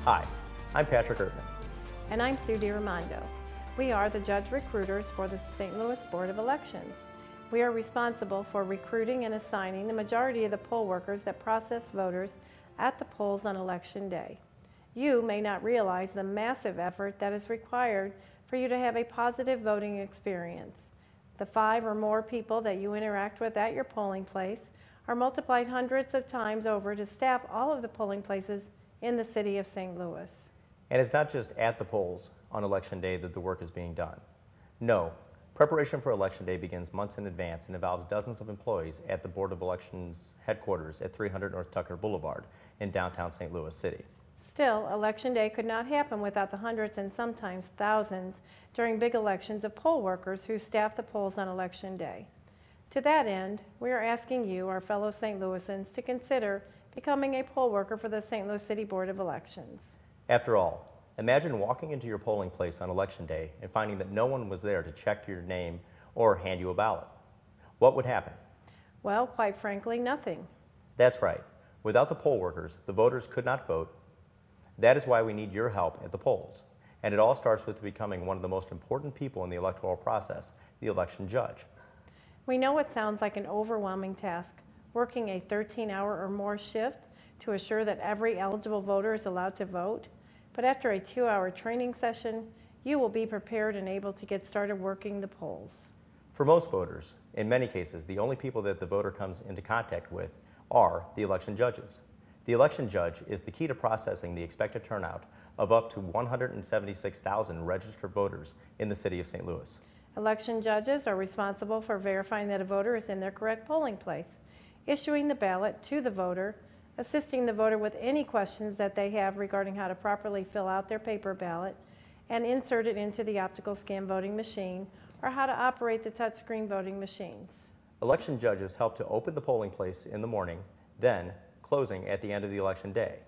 Hi, I'm Patrick Ertman. And I'm Sue DiRamondo. We are the judge recruiters for the St. Louis Board of Elections. We are responsible for recruiting and assigning the majority of the poll workers that process voters at the polls on Election Day. You may not realize the massive effort that is required for you to have a positive voting experience. The 5 or more people that you interact with at your polling place are multiplied hundreds of times over to staff all of the polling places in the city of St. Louis. And it's not just at the polls on Election Day that the work is being done. No, preparation for Election Day begins months in advance and involves dozens of employees at the Board of Elections headquarters at 300 North Tucker Boulevard in downtown St. Louis City. Still, Election Day could not happen without the hundreds and sometimes thousands during big elections of poll workers who staff the polls on Election Day. To that end, we are asking you, our fellow St. Louisans, to consider becoming a poll worker for the St. Louis City Board of Elections. After all, imagine walking into your polling place on Election Day and finding that no one was there to check your name or hand you a ballot. What would happen? Well, quite frankly, nothing. That's right. Without the poll workers, the voters could not vote. That is why we need your help at the polls. And it all starts with becoming one of the most important people in the electoral process, the election judge. We know it sounds like an overwhelming task, working a 13-hour or more shift to assure that every eligible voter is allowed to vote. But after a 2-hour training session, you will be prepared and able to get started working the polls. For most voters, in many cases, the only people that the voter comes into contact with are the election judges. The election judge is the key to processing the expected turnout of up to 176,000 registered voters in the city of St. Louis. Election judges are responsible for verifying that a voter is in their correct polling place, issuing the ballot to the voter, assisting the voter with any questions that they have regarding how to properly fill out their paper ballot and insert it into the optical scan voting machine, or how to operate the touchscreen voting machines. Election judges help to open the polling place in the morning, then closing at the end of the election day.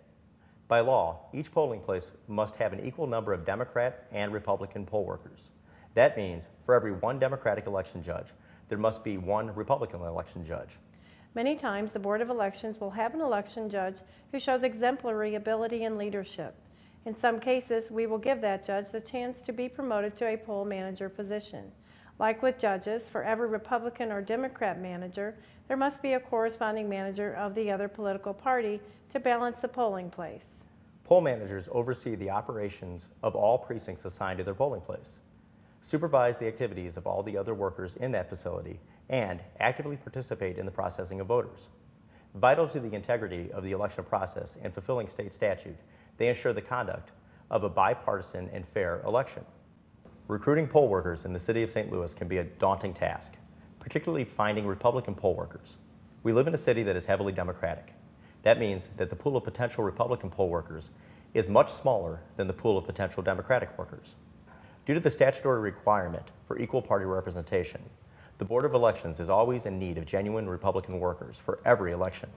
By law, each polling place must have an equal number of Democrat and Republican poll workers. That means for every one Democratic election judge, there must be one Republican election judge. Many times, the Board of Elections will have an election judge who shows exemplary ability and leadership. In some cases, we will give that judge the chance to be promoted to a poll manager position. Like with judges, for every Republican or Democrat manager, there must be a corresponding manager of the other political party to balance the polling place. Poll managers oversee the operations of all precincts assigned to their polling place, supervise the activities of all the other workers in that facility, and actively participate in the processing of voters. Vital to the integrity of the election process and fulfilling state statute, they ensure the conduct of a bipartisan and fair election. Recruiting poll workers in the city of St. Louis can be a daunting task, particularly finding Republican poll workers. We live in a city that is heavily Democratic. That means that the pool of potential Republican poll workers is much smaller than the pool of potential Democratic workers. Due to the statutory requirement for equal party representation, the Board of Elections is always in need of genuine Republican workers for every election.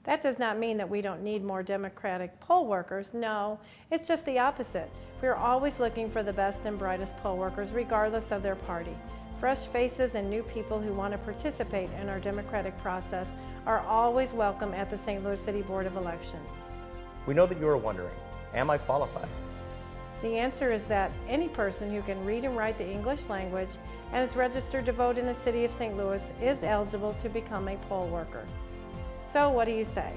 That does not mean that we don't need more Democratic poll workers. No, it's just the opposite. We are always looking for the best and brightest poll workers, regardless of their party. Fresh faces and new people who want to participate in our democratic process are always welcome at the St. Louis City Board of Elections. We know that you are wondering, am I qualified? The answer is that any person who can read and write the English language and is registered to vote in the city of St. Louis is eligible to become a poll worker. So what do you say?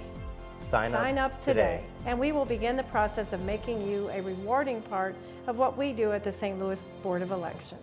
Sign up today, and we will begin the process of making you a rewarding part of what we do at the St. Louis Board of Elections.